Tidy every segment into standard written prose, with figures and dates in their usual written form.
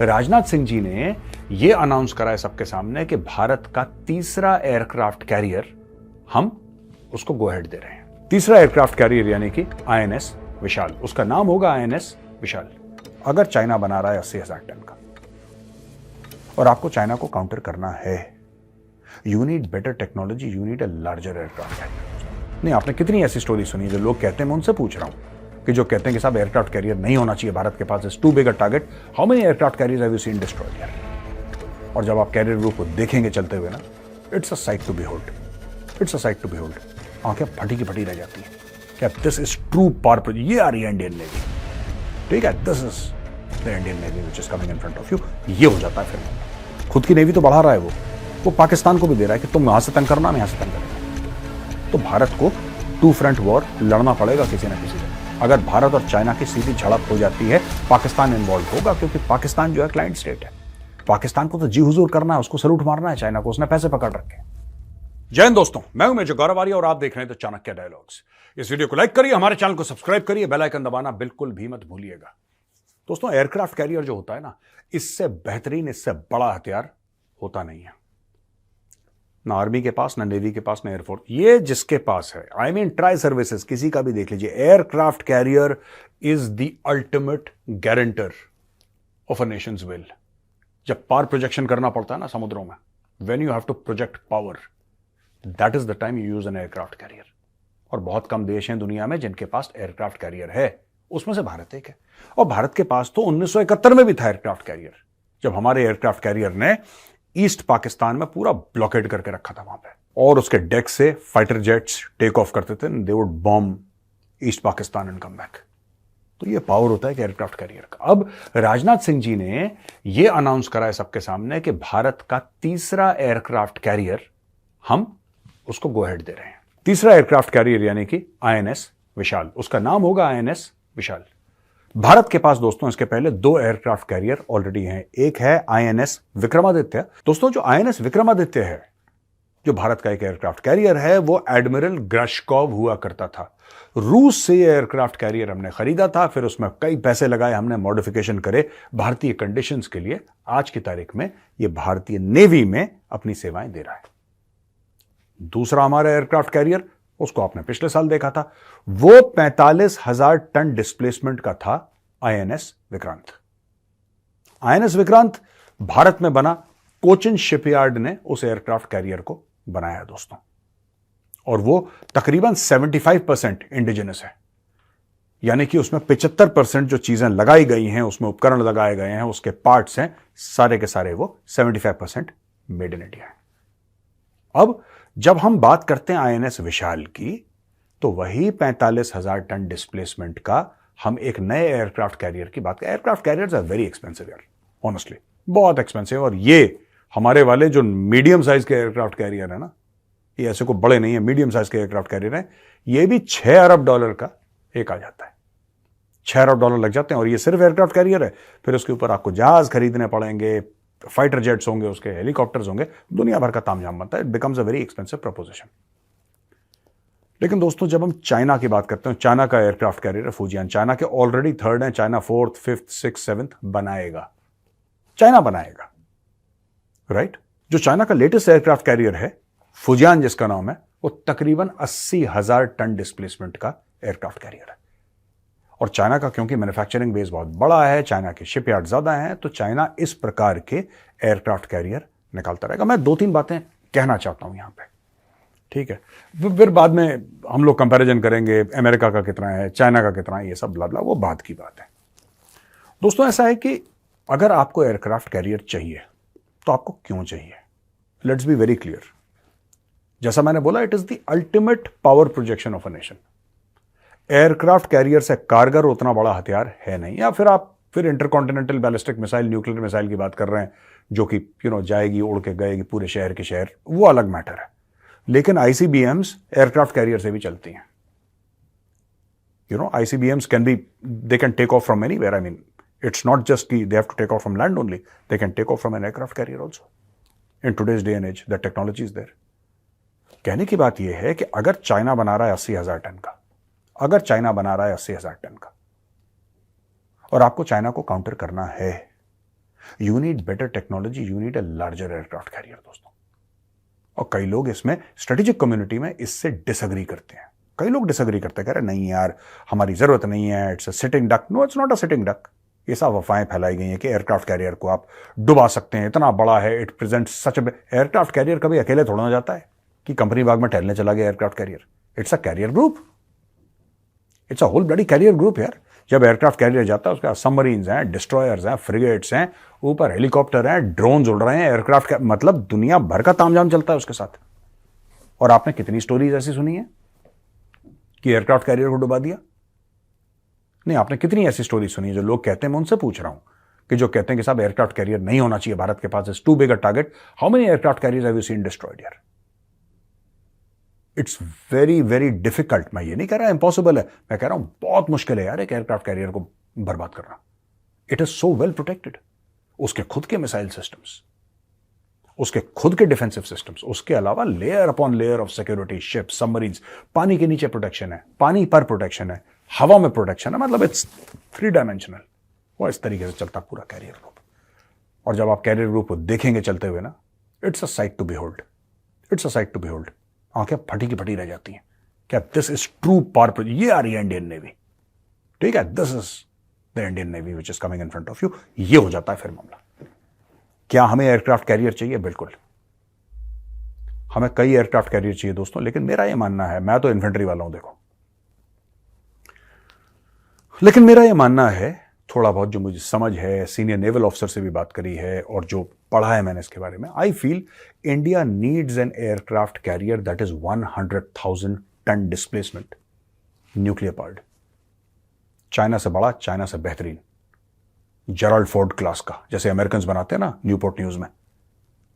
राजनाथ सिंह जी ने यह अनाउंस करा है सबके सामने कि भारत का तीसरा एयरक्राफ्ट कैरियर हम उसको गो अहेड दे रहे हैं। तीसरा एयरक्राफ्ट कैरियर यानी कि आईएनएस विशाल, उसका नाम होगा आईएनएस विशाल। अगर चाइना बना रहा है 80,000 टन का और आपको चाइना को काउंटर करना है, you need better technology, you need a larger aircraft carrier. नहीं, आपने कितनी ऐसी स्टोरी सुनी जो लोग कहते हैं, मैं उनसे पूछ रहा हूं कि जो कहते हैं कि साहब एयरक्राफ्ट कैरियर नहीं होना चाहिए भारत के पास, is too big a target. How many aircraft carrier have you seen destroyed यार? और जब आप कैरियर ग्रुप को देखेंगे चलते हुए ना, it's a sight to behold, it's a sight to behold. आंखें फटी की फटी रह जाती हैं। क्या this is true power project? ये आ रही है इंडियन नेवी, ठीक है, this is the Indian Navy which is coming in front of you. ये हो जाता है फिर खुद की नेवी तो बढ़ा रहा है वो पाकिस्तान को भी दे रहा है कि तुम वहां से तंग करना, मैं यहां से तंग करेंगे। तो भारत को टू फ्रंट वॉर लड़ना पड़ेगा किसी ना किसी दिन। अगर भारत और चाइना की सीधी झड़प हो जाती है, पाकिस्तान इन्वॉल्व होगा, क्योंकि पाकिस्तान जो है क्लाइंट स्टेट है। पाकिस्तान को तो जी हुजूर करना है, उसको सलूट मारना है चाइना को, उसने पैसे पकड़ रखे। जय हिंद दोस्तों, मैं हूं मेजर गौरव आर्य और आप देख रहे हैं द चाणक्य डायलॉग्स। इस वीडियो को लाइक करिए, हमारे चैनल को सब्सक्राइब करिए, बेल आइकन दबाना बिल्कुल भी मत भूलिएगा। दोस्तों, एयरक्राफ्ट कैरियर जो होता है ना, इससे बेहतरीन, इससे बड़ा हथियार होता नहीं है। ना आर्मी के पास, ना नेवी के पास, ना एयरफोर्स, ये जिसके पास है, आई मीन ट्राई सर्विसेज, किसी का भी देख लीजिए, aircraft carrier is the ultimate guarantor of a nation's will. जब पावर प्रोजेक्शन करना पड़ता है ना समुद्रों में, when you have to project power, that is the time you use an aircraft carrier. और बहुत कम देश हैं दुनिया में जिनके पास एयरक्राफ्ट कैरियर है, उसमें से भारत एक है। और भारत के पास तो 1971 में भी था एयरक्राफ्ट कैरियर, जब हमारे एयरक्राफ्ट कैरियर ने ईस्ट पाकिस्तान में पूरा ब्लॉकेड करके रखा था वहां पे, और उसके डेक से फाइटर जेट्स टेक ऑफ करते थे, they would bomb east Pakistan and come back. तो ये पावर होता है कि एयरक्राफ्ट कैरियर का। अब राजनाथ सिंह जी ने यह अनाउंस करा है सबके सामने कि भारत का तीसरा एयरक्राफ्ट कैरियर हम उसको गो अहेड दे रहे हैं। तीसरा एयरक्राफ्ट कैरियर यानी कि आईएनएस विशाल, उसका नाम होगा आईएनएस विशाल। भारत के पास दोस्तों इसके पहले 2 एयरक्राफ्ट कैरियर ऑलरेडी हैं। एक है आईएनएस विक्रमादित्य। दोस्तों, जो आईएनएस विक्रमादित्य है, जो भारत का एक एयरक्राफ्ट कैरियर है, वो एडमिरल ग्राशकॉव हुआ करता था। रूस से ये एयरक्राफ्ट कैरियर हमने खरीदा था, फिर उसमें कई पैसे लगाए, हमने मॉडिफिकेशन करे भारतीय कंडीशंस के लिए। आज की तारीख में ये भारतीय नेवी में अपनी सेवाएं दे रहा है। दूसरा हमारा एयरक्राफ्ट कैरियर, उसको आपने पिछले साल देखा था, वो 45,000 टन डिस्प्लेसमेंट का था आईएनएस विक्रांत। आईएनएस विक्रांत भारत में बना, कोचिन शिपयार्ड ने उस एयरक्राफ्ट कैरियर को बनाया दोस्तों, और वो तकरीबन 75% इंडिजिनस है। यानी कि उसमें 75% जो चीजें लगाई गई हैं, उसमें उपकरण लगाए गए हैं, उसके पार्ट्स हैं, सारे के सारे वो 75% मेड इन इंडिया है। अब जब हम बात करते हैं आईएनएस विशाल की, तो वही 45,000 टन डिस्प्लेसमेंट का हम एक नए एयरक्राफ्ट कैरियर की बात करें। Aircraft carriers are very expensive यार, ऑनेस्टली बहुत एक्सपेंसिव। और ये हमारे वाले जो मीडियम साइज के एयरक्राफ्ट कैरियर है ना, ये ऐसे को बड़े नहीं है, मीडियम साइज के एयरक्राफ्ट कैरियर है, ये भी $6 अरब का एक आ जाता है। $6 अरब लग जाते हैं, और ये सिर्फ एयरक्राफ्ट कैरियर है। फिर उसके ऊपर आपको जहाज खरीदने पड़ेंगे, फाइटर जेट्स होंगे, उसके हेलीकॉप्टर्स होंगे, दुनिया भर का तामझाम बनता है। It becomes a very expensive proposition. लेकिन दोस्तों, जब हम चाइना की बात करते हैं, चाइना का एयरक्राफ्ट कैरियर है फुजियान। चाइना के ऑलरेडी 3rd है, China 4th, 5th, 6th, 7th बनाएगा, चाइना बनाएगा, राइट। जो चाइना का लेटेस्ट एयरक्राफ्ट कैरियर है फुजियान, जिसका नाम है, वो तकरीबन 80,000 टन डिस्प्लेसमेंट का एयरक्राफ्ट कैरियर है। और चाइना का क्योंकि मैन्युफैक्चरिंग बेस बहुत बड़ा है, चाइना के शिपयार्ड ज्यादा हैं, तो चाइना इस प्रकार के एयरक्राफ्ट कैरियर निकालता रहेगा। मैं 2-3 बातें कहना चाहता हूं यहां पे, ठीक है। फिर बाद में हम लोग कंपैरिजन करेंगे, अमेरिका का कितना है, चाइना का कितना है, ये सब ब्ला ब्ला, वो बात की बात है। दोस्तों, ऐसा है कि अगर आपको एयरक्राफ्ट कैरियर चाहिए तो आपको क्यों चाहिए? Let's be very clear. जैसा मैंने बोला, it is the ultimate power projection of a nation. Aircraft carrier से कारगर उतना बड़ा हथियार है नहीं। या फिर आप intercontinental ballistic missile, nuclear missile की बात कर रहे हैं, जो कि जाएगी, उड़ के गएगी पूरे शहर के शहर, वो अलग मैटर है। लेकिन आईसीबीएम्स एयरक्राफ्ट कैरियर से भी चलती हैं। ICBMs they can take off from anywhere. I mean, it's not just they have to take off from land only. They can take off from an aircraft carrier also. In today's day and age, the technology is there. कहने की बात यह है कि अगर China बना रहा है 80,000 टन का, अगर चाइना बना रहा है 80,000 टन का, और आपको चाइना को काउंटर करना है, you need better technology, you need a larger aircraft carrier दोस्तों। और कई लोग इसमें स्ट्रेटेजिक कम्युनिटी में इससे डिसएग्री करते हैं। कई लोग डिसएग्री करते हैं, कह रहे नहीं यार हमारी जरूरत नहीं है, it's a sitting duck. No, it's not a sitting duck. ये सब अफवाहें फैलाई गई हैं कि एयरक्राफ्ट कैरियर को आप डुबा सकते हैं, इतना बड़ा है, it present such. Aircraft carrier कभी अकेले थोड़ा ना जाता है कि कंपनी बाग में टहलने चला गया aircraft carrier. It's a carrier group, it's a whole bloody carrier group यार। जब एयरक्राफ्ट कैरियर जाता है उसके पास सबमरीन्स हैं, डिस्ट्रॉयर्स हैं, फ्रिगेट्स हैं, ऊपर हेलीकॉप्टर हैं, ड्रोन उड़ रहे हैं, एयरक्राफ्ट मतलब दुनिया भर का तामझाम चलता है उसके साथ। और आपने कितनी स्टोरीज ऐसी सुनी है कि एयरक्राफ्ट कैरियर को डुबा दिया? नहीं, आपने कितनी ऐसी स्टोरी सुनी है जो लोग कहते हैं, मैं उनसे पूछ रहा हूं कि जो कहते हैं कि साहब एयरक्राफ्ट कैरियर नहीं होना चाहिए भारत के पास, is too big a target. How many aircraft carriers have you seen destroyed यार? It's very very difficult. मैं ये नहीं कह रहा इंपॉसिबल है, मैं कह रहा हूं बहुत मुश्किल है यार एक एयरक्राफ्ट कैरियर को बर्बाद करना। It is so well protected. उसके खुद के मिसाइल सिस्टम्स, उसके खुद के डिफेंसिव सिस्टम्स, उसके अलावा layer upon layer of security, ship, submarines, पानी के नीचे प्रोटेक्शन है, पानी पर प्रोटेक्शन है, हवा में प्रोटेक्शन है, मतलब इट्स 3 डायमेंशनल। वो इस तरीके से चलता पूरा कैरियर ग्रुप। और जब आप कैरियर ग्रुप को देखेंगे चलते हुए ना, it's a sight to behold, it's a sight to behold. आंखें फटी की फटी रह जाती हैं। क्या दिस इज ट्रू पावर? ये आ रही है इंडियन नेवी, ठीक है, this is the Indian navy which is coming in front of you. ये हो जाता है फिर मामला। क्या हमें एयरक्राफ्ट कैरियर चाहिए? बिल्कुल, हमें कई एयरक्राफ्ट कैरियर चाहिए दोस्तों। लेकिन मेरा यह मानना है, मैं तो इन्फेंट्री वाला हूं देखो, लेकिन मेरा यह मानना है, थोड़ा बहुत जो मुझे समझ है, सीनियर नेवल ऑफिसर से भी बात करी है और जो पढ़ा है मैंने इसके बारे में, I feel India needs an aircraft carrier that is 100,000 ton displacement, nuclear powered, China से बड़ा, चाइना से बेहतरीन, जेराल्ड फोर्ड क्लास का, जैसे अमेरिकन बनाते हैं ना न्यूपोर्ट न्यूज में,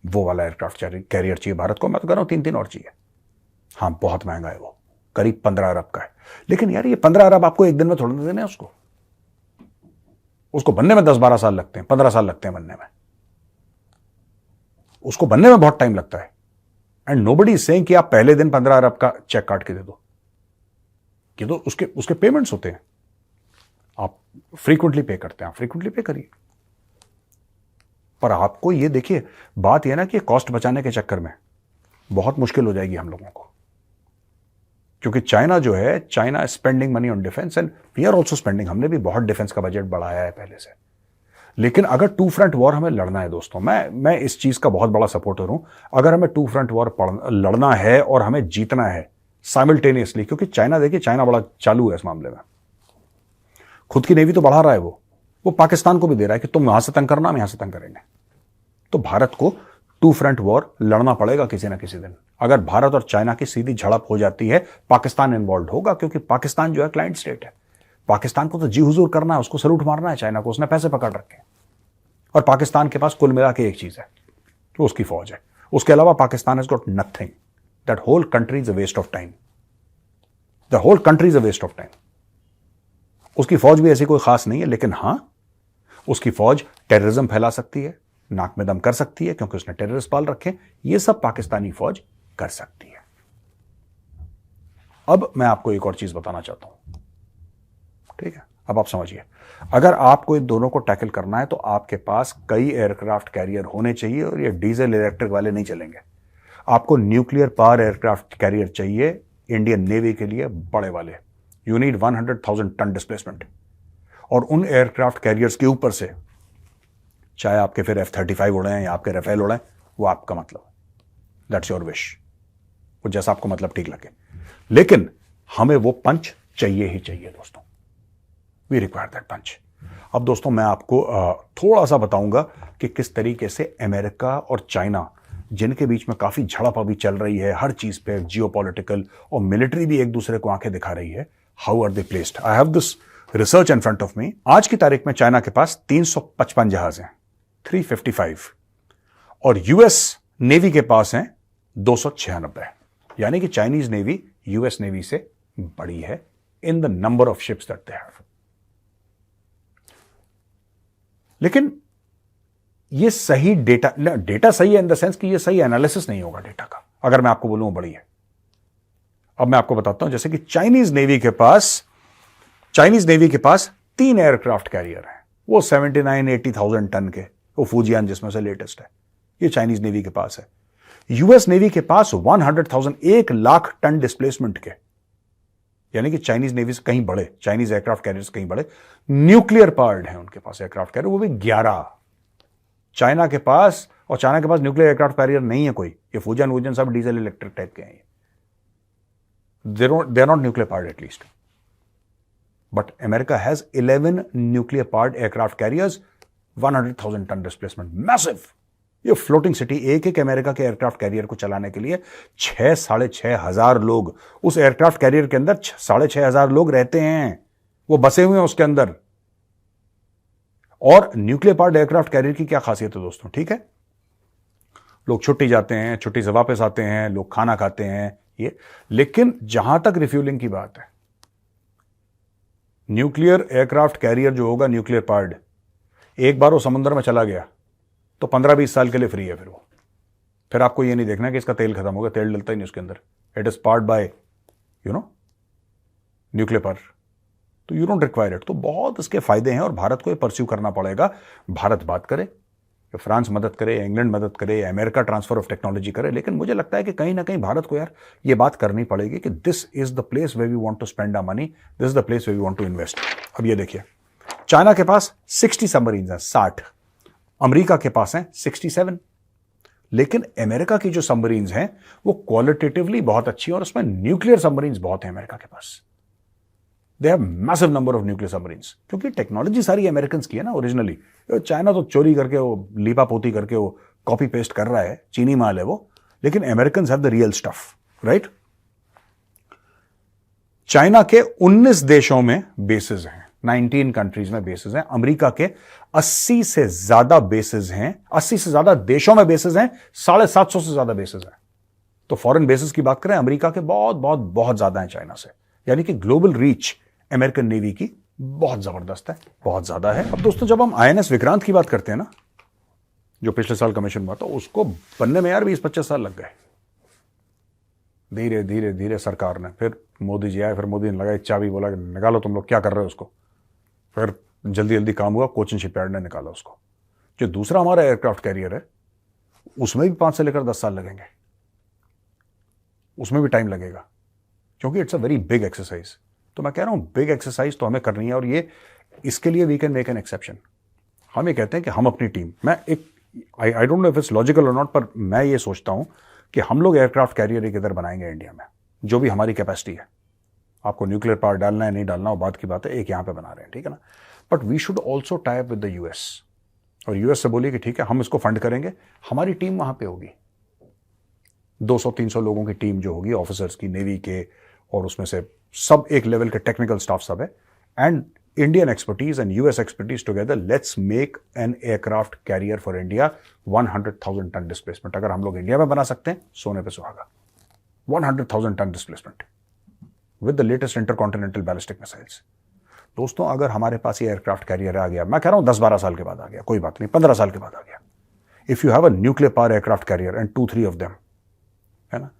वो वाला एयरक्राफ्ट कैरियर चाहिए भारत को। मैं तो कह रहा हूं 3-3 और चाहिए। हाँ, बहुत महंगा है, वो करीब 15 अरब का है। लेकिन यार ये 15 अरब आपको एक दिन में थोड़ा देने हैं उसको बनने में 10-12 साल लगते हैं, 15 साल लगते हैं बनने में, उसको बनने में बहुत टाइम लगता है। एंड नोबडी इज सेइंग कि आप पहले दिन 15 अरब का चेक काट के दे दो, कि तो उसके पेमेंट्स होते हैं, आप फ्रीक्वेंटली पे करते हैं, आप फ्रीक्वेंटली पे करिए। पर आपको ये देखिए, बात यह ना कि कॉस्ट बचाने के चक्कर में बहुत मुश्किल हो जाएगी हम लोगों को, क्योंकि चाइना जो है, China spending money on defence and we are also spending. हमने भी बहुत डिफेंस का बजट बढ़ाया है पहले से। लेकिन अगर 2 फ्रंट वॉर हमें लड़ना है दोस्तों, मैं इस चीज का बहुत बड़ा सपोर्टर हूं। अगर हमें 2 फ्रंट वॉर लड़ना है और हमें जीतना है साइमल्टेनियसली, क्योंकि चाइना, देखिए चाइना बड़ा चालू है इस मामले में, खुद की नेवी तो बढ़ा रहा है, वो पाकिस्तान को भी दे रहा है कि तुम यहां से तंग करना, हम यहां से तंग करेंगे। तो भारत को 2 फ्रंट वॉर लड़ना पड़ेगा किसी ना किसी दिन। अगर भारत और चाइना की सीधी झड़प हो जाती है, पाकिस्तान इन्वॉल्व होगा, क्योंकि पाकिस्तान जो है क्लाइंट स्टेट है। पाकिस्तान को तो जी हुजूर करना है, उसको सलूट मारना है चाइना को, उसने पैसे पकड़ रखे हैं। और पाकिस्तान के पास कुल मिला के एक चीज है कि उसकी फौज है, उसके अलावा Pakistan has got nothing. That whole country is a waste of time, the whole country is a waste of time. उसकी फौज भी ऐसी कोई खास नहीं है, लेकिन हां, उसकी फौज टेररिज्म फैला सकती है, नाक में दम कर सकती है, क्योंकि उसने टेररिस्ट पाल रखे। ये सब पाकिस्तानी फौज कर सकती है। अब मैं आपको एक और चीज बताना चाहता हूं, ठीक है? अब आप समझिए, अगर आपको इन दोनों को टैकल करना है तो आपके पास कई एयरक्राफ्ट कैरियर होने चाहिए, और ये डीजल इलेक्ट्रिक वाले नहीं चलेंगे। आपको न्यूक्लियर पावर एयरक्राफ्ट कैरियर चाहिए इंडियन नेवी के लिए, बड़े वाले। You need 100,000 ton displacement. और उन एयरक्राफ्ट कैरियर्स के ऊपर से, चाहे आपके फिर F-35 उड़े हैं या आपके राफेल उड़े, वो आपका मतलब, दैट्स योर विश, वो जैसा आपको मतलब ठीक लगे। लेकिन हमें वो पंच चाहिए ही चाहिए दोस्तों, वी रिक्वायर दैट पंच। अब दोस्तों मैं आपको थोड़ा सा बताऊंगा कि किस तरीके से अमेरिका और चाइना, जिनके बीच में काफी झड़प अभी चल रही है हर चीज पे, जियोपॉलिटिकल और मिलिट्री भी एक दूसरे को आंखें दिखा रही है, how are they placed. I have this research in front of me. आज की तारीख में चाइना के पास 355 जहाज हैं, 355, और यूएस नेवी के पास हैं 296। यानी कि चाइनीज नेवी यूएस नेवी से बड़ी है in the number of ships that they have. लेकिन ये सही डेटा सही है इन द सेंस कि ये सही एनालिसिस नहीं होगा डेटा का, अगर मैं आपको बोलूं बड़ी है। अब मैं आपको बताता हूं, जैसे कि चाइनीज नेवी के पास 3 एयरक्राफ्ट कैरियर हैं, वो 79-80,000 टन के, वो फूजियान जिसमें से लेटेस्ट है, ये चाइनीज नेवी के पास है। यूएस नेवी के पास 100,000 1,00,000 टन डिस्प्लेसमेंट के, यानी कि चाइनीज नेवी से कहीं बड़े, चाइनीज एयरक्राफ्ट कैरियर से कहीं बड़े न्यूक्लियर पावर्ड है उनके पास एयरक्राफ्ट कैरियर, वो भी 11। चाइना के पास, और चाइना के पास न्यूक्लियर एयरक्राफ्ट कैरियर नहीं है कोई, ये फूजन वूजन सब डीजल इलेक्ट्रिक टाइप के हैं, they are not nuclear powered at least. But America has 11 nuclear powered aircraft carriers, 100,000 ton displacement, massive. ये फ्लोटिंग सिटी, एक एक अमेरिका के एयरक्राफ्ट कैरियर को चलाने के लिए 6,500 लोग, उस एयरक्राफ्ट कैरियर के अंदर 6,500 लोग रहते हैं, वो बसे हुए हैं उसके अंदर। और न्यूक्लियर पावर्ड एयरक्राफ्ट कैरियर की क्या खासियत है दोस्तों, ठीक है, लोग छुट्टी जाते हैं, छुट्टी से वापस आते हैं, लोग खाना खाते हैं ये, लेकिन जहां तक रिफ्यूलिंग की बात है, न्यूक्लियर एयरक्राफ्ट कैरियर जो होगा न्यूक्लियर पावर्ड, एक बार वो समुद्र में चला गया तो 15-20 साल के लिए फ्री है। फिर आपको ये नहीं देखना कि इसका तेल खत्म हो गया, तेल डलता ही नहीं उसके अंदर, it is powered by nuclear power, तो यू डोंट रिक्वायर इट। तो बहुत इसके फायदे हैं और भारत को ये परस्यू करना पड़ेगा। भारत बात करे, फ्रांस मदद करे, इंग्लैंड मदद करे, अमेरिका ट्रांसफर ऑफ टेक्नोलॉजी करे, लेकिन मुझे लगता है कि कहीं ना कहीं भारत को यार ये बात करनी पड़ेगी कि this is the place way we want to spend our money, this is the place way we want to invest. अब ये देखिए, चाइना के पास 60 सबमरीन हैं, 60, अमेरिका के पास हैं 67, लेकिन अमेरिका की जो सबमरीन्स हैं वो क्वालिटेटिवली बहुत अच्छी है और उसमें न्यूक्लियर सबमरीन्स बहुत हैं अमेरिका के पास। They have massive number of nuclear submarines, क्योंकि टेक्नोलॉजी सारी अमेरिकन की है ना ओरिजिनली। चाइना तो चोरी करके, वो लीपा पोती करके वो कॉपी पेस्ट कर रहा है, चीनी माल है वो, लेकिन American have the real stuff, right. China के 19 देशों में बेसिस हैं, 19 कंट्रीज में बेसिस हैं। अमेरिका के 80 से ज्यादा बेसिस हैं, 80 से ज्यादा देशों में बेसिस हैं, 750 से ज्यादा बेसिस हैं। तो फॉरेन बेसिस की बात करें, अमेरिका के बहुत बहुत बहुत ज्यादा है चाइना से, यानी कि ग्लोबल रीच अमेरिकन नेवी की बहुत जबरदस्त है, बहुत ज्यादा है। अब दोस्तों, जब हम आईएनएस विक्रांत की बात करते हैं ना, जो पिछले साल कमीशन हुआ था, उसको बनने में यार 20-25 साल लग गए। धीरे धीरे धीरे सरकार ने, फिर मोदी जी आए, फिर मोदी ने लगाई चाबी, बोला निकालो तुम लोग, क्या कर रहे हो उसको। फिर जल्दी जल्दी काम हुआ, कोचिन शिपयार्ड ने निकाला उसको। जो दूसरा हमारा एयरक्राफ्ट कैरियर है, उसमें भी 5 से लेकर 10 साल लगेंगे, उसमें भी टाइम लगेगा, क्योंकि it's a very big exercise. तो मैं कह रहा हूं बिग एक्सरसाइज तो हमें करनी है, और ये इसके लिए we can make an exception. हम ये कहते हैं कि हम अपनी टीम, मैं एक आई don't know if it's logical और नॉट, पर मैं ये सोचता हूं कि हम लोग एयरक्राफ्ट कैरियर एक इधर बनाएंगे इंडिया में, जो भी हमारी कैपेसिटी है। आपको न्यूक्लियर पावर डालना है नहीं डालना, वो बात की बात है, एक यहां पे बना रहे हैं, ठीक है ना। But we should also tie up with the US, और यूएस से बोलिए कि ठीक है हम इसको फंड करेंगे, हमारी टीम वहां पे होगी, 200-300 लोगों की टीम जो होगी, ऑफिसर्स की, नेवी के, और उसमें से सब एक लेवल के टेक्निकल स्टाफ सब है, and Indian expertise and US expertise together, let's make an aircraft carrier for India, 100,000 ton displacement. अगर हम लोग इंडिया में बना सकते हैं, सोने पे सुहागा, 100,000 ton displacement with the latest intercontinental ballistic missiles. दोस्तों, अगर हमारे पास ये एयरक्राफ्ट कैरियर आ गया, मैं कह रहा हूं 10-12 साल के बाद आ गया, कोई बात नहीं, 15 साल के बाद आ गया, if you have a nuclear power aircraft carrier and 2-3 of them, है ना,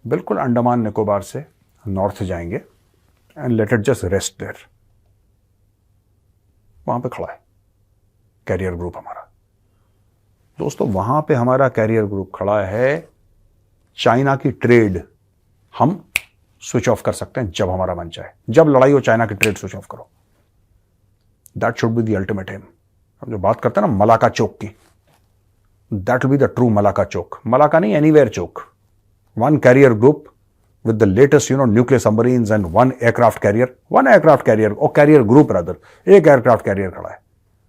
बिल्कुल अंडमान निकोबार से नॉर्थ जाएंगे and let it just rest there, वहां पे खड़ा है कैरियर ग्रुप हमारा। दोस्तों, वहां पे हमारा कैरियर ग्रुप खड़ा है, चाइना की ट्रेड हम स्विच ऑफ कर सकते हैं जब हमारा मन चाहे, जब लड़ाई हो चाइना की ट्रेड स्विच ऑफ करो, that should be the ultimate aim. हम जो बात करते हैं ना मलाका चौक की, that will be the true Malacca choke, Malacca नहीं, anywhere choke. One carrier group with the latest nuclear submarines and one aircraft carrier और carrier group rather, एक aircraft carrier खड़ा है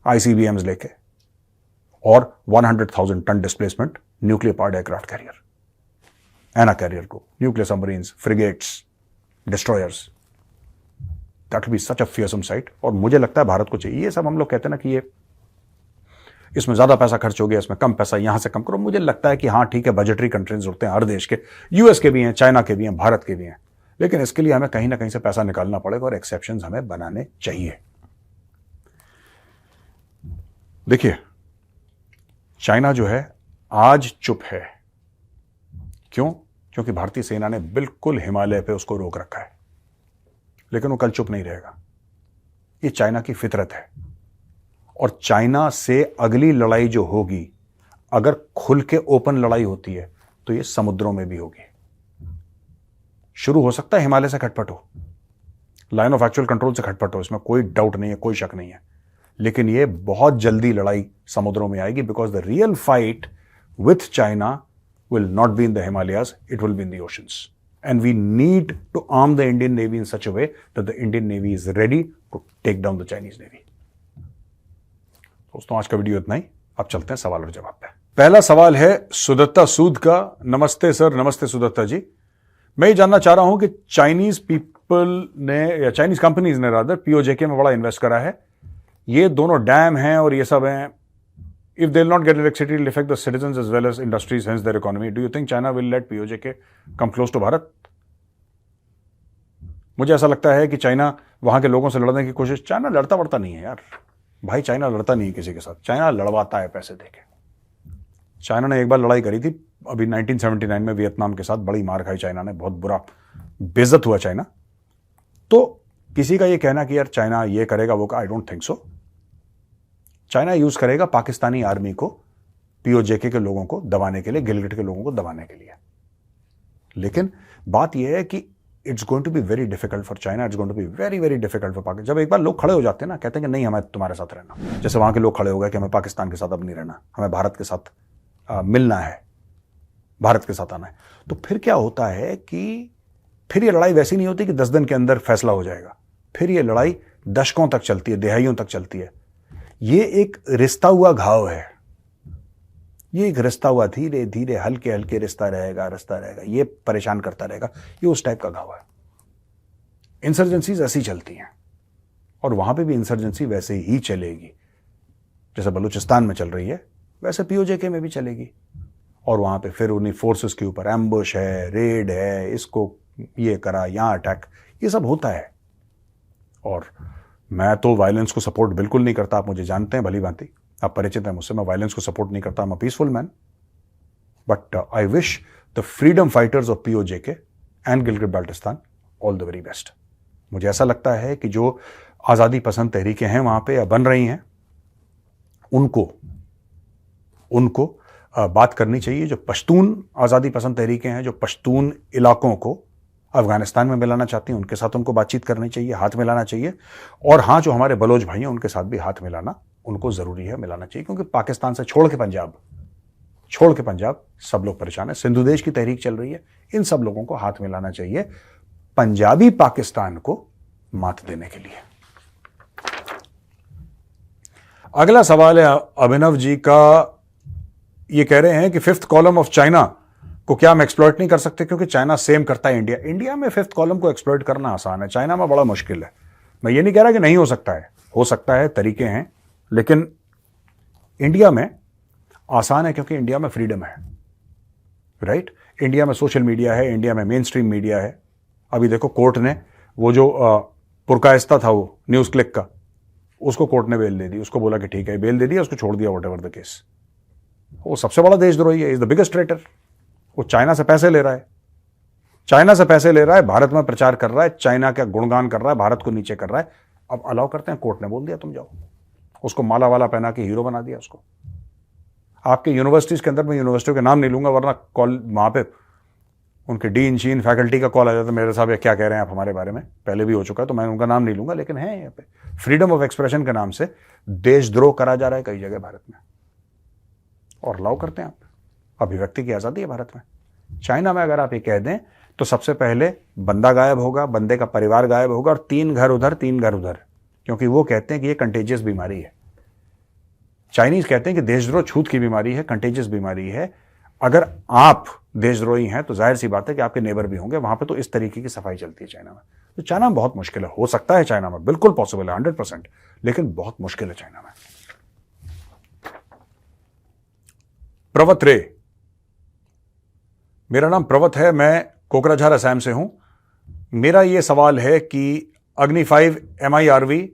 ICBMs लेके, और 100,000 ton displacement nuclear powered aircraft carrier and a carrier group, nuclear submarines, frigates, destroyers, that will be such a fearsome sight। और मुझे लगता है भारत को चाहिए। ये सब हम लोग कहते हैं ना कि ये इसमें ज्यादा पैसा खर्च हो गया, इसमें कम पैसा, यहां से कम करो। मुझे लगता है कि हाँ ठीक है, बजटरी कंट्रेंट्स होते हैं हर देश के, यूएस के भी हैं, चाइना के भी हैं, भारत के भी हैं, लेकिन इसके लिए हमें कहीं ना कहीं से पैसा निकालना पड़ेगा और एक्सेप्शंस हमें बनाने चाहिए। देखिए, चाइना जो है आज चुप है, क्यों? क्योंकि भारतीय सेना ने बिल्कुल हिमालय पे उसको रोक रखा है, लेकिन वो कल चुप नहीं रहेगा। ये चाइना की फितरत है, और चाइना से अगली लड़ाई जो होगी, अगर खुल के ओपन लड़ाई होती है तो ये समुद्रों में भी होगी। शुरू हो सकता है हिमालय से खटपट हो, लाइन ऑफ एक्चुअल कंट्रोल से खटपट हो, इसमें कोई डाउट नहीं है, कोई शक नहीं है, लेकिन ये बहुत जल्दी लड़ाई समुद्रों में आएगी, because the real fight with China will not be in the Himalayas, it will be in the oceans. And we need to arm the Indian Navy in such a way that the Indian Navy is ready to take down the Chinese Navy. दोस्तों आज का video इतना ही, अब चलते हैं सवाल और जवाब पे। पहला सवाल है सुदत्ता सूद का। नमस्ते सर। नमस्ते सुदत्ता जी। मैं ये जानना चाह रहा हूं कि चाइनीज पीपल ने या चाइनीज कंपनीज ने रादर पीओजेके में बड़ा इन्वेस्ट करा है, ये दोनों डैम हैं और ये सब हैं। If they'll not get electricity, it will affect the citizens as well as industries, hence their economy. Do you think China will let POJK come close to Bharat? मुझे ऐसा लगता है कि चाइना वहां के लोगों से लड़ने की कोशिश, चाइना लड़ता पड़ता नहीं है यार भाई, चाइना लड़ता नहीं है किसी के साथ, चाइना लड़वाता है पैसे देके। चाइना ने एक बार लड़ाई करी थी अभी 1979 में वियतनाम के साथ, बड़ी मार खाई चाइना ने, बहुत बुरा बेइज्जत हुआ चाइना। तो किसी का ये कहना कि यार चाइना ये करेगा वो, I don't think so. China use करेगा पाकिस्तानी आर्मी को पीओजेके के लोगों को दबाने के लिए, गिलगिट के लोगों को दबाने के लिए। लेकिन बात यह है कि it's going to be very difficult for China, it's going to be very very difficult for Pakistan. जब एक बार लोग खड़े हो जाते हैं ना, कहते हैं कि नहीं हमें तुम्हारे साथ रहना, जैसे वहां के लोग खड़े हो गए कि हमें पाकिस्तान के साथ अब नहीं रहना, हमें भारत के साथ मिलना है, भारत के साथ आना है, तो फिर क्या होता है कि फिर ये लड़ाई वैसी नहीं होती कि 10 दिन के अंदर फैसला हो जाएगा, फिर ये लड़ाई दशकों तक चलती है, दिहाइयों तक चलती है। ये एक रिश्ता हुआ घाव है, ये एक रिश्ता हुआ धीरे धीरे हल्के हल्के रिश्ता रहेगा, ये परेशान करता रहेगा, ये उस टाइप का घाव है। इंसर्जेंसीज ऐसी चलती हैं और वहां पे भी इंसर्जेंसी वैसे ही चलेगी, जैसे बलूचिस्तान में चल रही है वैसे पीओजेके में भी चलेगी। और वहां पे फिर उन्हीं फोर्सेस के ऊपर एम्बुश है, रेड है, इसको ये करा, यहां अटैक, ये सब होता है। और मैं तो वायलेंस को सपोर्ट बिल्कुल नहीं करता, आप मुझे जानते हैं भली भांति, आप परिचित हैं मुझसे, मैं वायलेंस को सपोर्ट नहीं करता, I am a peaceful man. But I wish the freedom fighters of PoJK and Gilgit Baltistan all the very best. मुझे ऐसा लगता है कि जो आज़ादी पसंद तहरीकें हैं वहां पे या बन रही हैं, उनको बात करनी चाहिए। जो पश्तून आज़ादी पसंद तहरीकें हैं, जो पश्तून इलाकों को अफगानिस्तान में मिलाना चाहती हैं, उनके साथ उनको बातचीत करनी चाहिए, हाथ मिलाना चाहिए। और हाँ, जो हमारे बलोच भाई हैं उनके साथ भी हाथ मिलाना उनको ज़रूरी है, मिलाना चाहिए, क्योंकि पाकिस्तान से छोड़ के पंजाब सब लोग परेशान है। सिंधु देश की तहरीक चल रही है, इन सब लोगों को हाथ मिलाना चाहिए पंजाबी पाकिस्तान को मात देने के लिए। अगला सवाल है अभिनव जी का। ये कह रहे हैं कि 5th कॉलम ऑफ चाइना को क्या हम एक्सप्लॉइट नहीं कर सकते, क्योंकि चाइना सेम करता है इंडिया में 5th कॉलम को एक्सप्लॉइट करना आसान है, चाइना में बड़ा मुश्किल है। मैं ये नहीं कह रहा कि नहीं हो सकता है, तरीके हैं, लेकिन इंडिया में आसान है क्योंकि इंडिया में फ्रीडम है, राइट। इंडिया में सोशल मीडिया है, इंडिया में मेन स्ट्रीम मीडिया है। अभी देखो कोर्ट ने वो जो पुरकायस्ता था वो न्यूज़ क्लिक का, उसको कोर्ट ने बेल दे दी, उसको बोला कि ठीक है, बेल दे दिया, उसको छोड़ दिया, व्हाटएवर द केस। वो सबसे बड़ा देशद्रोही है, इज द बिगेस्ट ट्रेटर। वो चाइना से पैसे ले रहा है, भारत में प्रचार कर रहा है, चाइना का गुणगान कर रहा है, भारत को नीचे कर रहा है। अब अलाउ करते हैं, कोर्ट ने बोल दिया तुम जाओ, उसको माला वाला पहना के हीरो बना दिया उसको। आपके यूनिवर्सिटीज के अंदर, मैं यूनिवर्सिटियों के नाम नहीं लूंगा वरना कॉल वहां पे उनके डीन शीन फैकल्टी का कॉल आ जाता है, मेरे साहब क्या कह रहे हैं आप हमारे बारे में, पहले भी हो चुका है, तो मैं उनका नाम नहीं लूंगा, लेकिन है यहाँ पे फ्रीडम ऑफ एक्सप्रेशन के नाम से देशद्रोह करा जा रहा है कई जगह भारत में, और अलाउ करते हैं आप। अभिव्यक्ति की आजादी है भारत में। चाइना में अगर आप ये कह दें तो सबसे पहले बंदा गायब होगा, बंदे का परिवार गायब होगा, और 3 घर उधर 3 घर उधर, क्योंकि वो कहते हैं कि ये कंटेजियस बीमारी है। चाइनीज कहते हैं कि देशद्रोह छूत की बीमारी है, कंटेजियस बीमारी है। अगर आप देशद्रोही हैं तो जाहिर सी बात है कि आपके नेबर भी होंगे, वहां पे तो इस तरीके की सफाई चलती है चाइना में। तो चाइना में बहुत मुश्किल है, हो सकता है चाइना में, बिल्कुल पॉसिबल है 100%, लेकिन बहुत मुश्किल है चाइना में। प्रवत रे, मेरा नाम प्रवत है, मैं कोकराझार असम से हूं। मेरा यह सवाल है कि अग्नि 5 MIRV,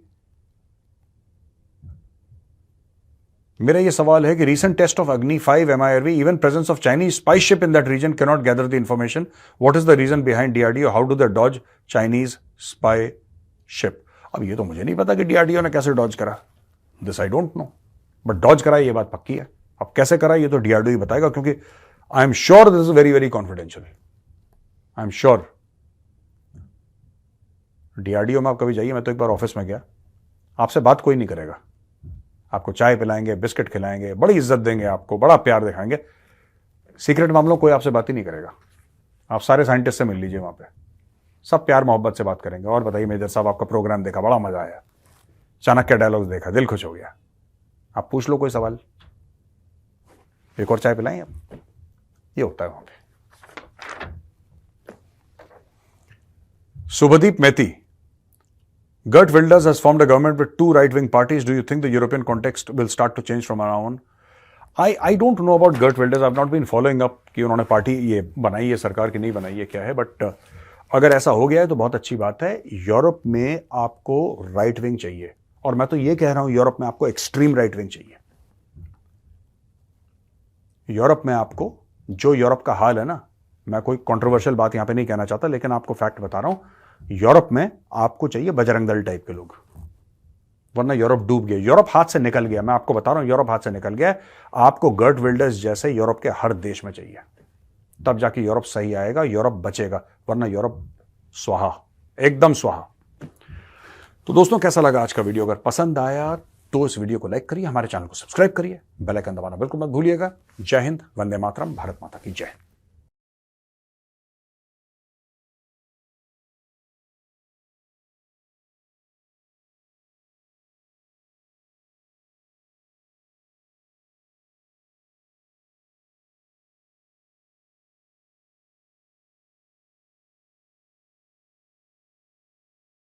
मेरा यह सवाल है कि recent test of Agni 5 MIRV, even presence of Chinese spy ship in that region cannot gather the information. What is the reason behind DRDO? How do they dodge Chinese spy ship? अब ये तो मुझे नहीं पता कि DRDO ने कैसे dodge करा, this I don't know, but dodge कराई ये बात पक्की है। अब कैसे कराई ये तो डीआरडीओ ही बताएगा, क्योंकि I am sure this is very very confidential. I am sure. DRDO में आप कभी जाइए, मैं तो एक बार ऑफिस में गया, आपसे बात कोई नहीं करेगा, आपको चाय पिलाएंगे, बिस्किट खिलाएंगे, बड़ी इज्जत देंगे, आपको बड़ा प्यार दिखाएंगे। सीक्रेट मामलों कोई आपसे बात ही नहीं करेगा। आप सारे साइंटिस्ट से मिल लीजिए वहां पे, सब प्यार मोहब्बत से बात करेंगे। और बताइए मेजर साहब, आपका प्रोग्राम देखा, बड़ा मजा आया, चाणक्य डायलॉग्स देखा, दिल खुश हो गया। आप पूछ लो कोई सवाल, एक और चाय पिलाएं आप, ये होता है वहां पे। Subhadeep Methi, Geert Wilders has formed a government with two right-wing parties. Do you think the European context will start to change from now on? I don't know about Geert Wilders. I've not been following up कि उन्होंने party ये बनाई है सरकार की नहीं बनाई है क्या है, बट अगर ऐसा हो गया है तो बहुत अच्छी बात है। यूरोप में आपको राइट विंग चाहिए, और मैं तो ये कह रहा हूं यूरोप में आपको एक्सट्रीम राइट विंग चाहिए। यूरोप में आपको जो यूरोप का हाल है ना, मैं कोई कंट्रोवर्शियल बात यहां पे नहीं कहना चाहता, लेकिन आपको फैक्ट बता रहा हूं, यूरोप में आपको चाहिए बजरंग दल टाइप के लोग, वरना यूरोप डूब गया, यूरोप हाथ से निकल गया। मैं आपको बता रहा हूं यूरोप हाथ से निकल गया। आपको गर्ट विल्डर्स जैसे यूरोप के हर देश में चाहिए, तब जाके यूरोप सही आएगा, यूरोप बचेगा, वरना यूरोप स्वाहा, एकदम स्वाहा। तो दोस्तों कैसा लगा आज का वीडियो? अगर पसंद आया तो इस वीडियो को लाइक करिए, हमारे चैनल को सब्सक्राइब करिए, बेल आइकन दबाना बिल्कुल मत भूलिएगा। जय हिंद, वंदे मातरम, भारत माता की जय।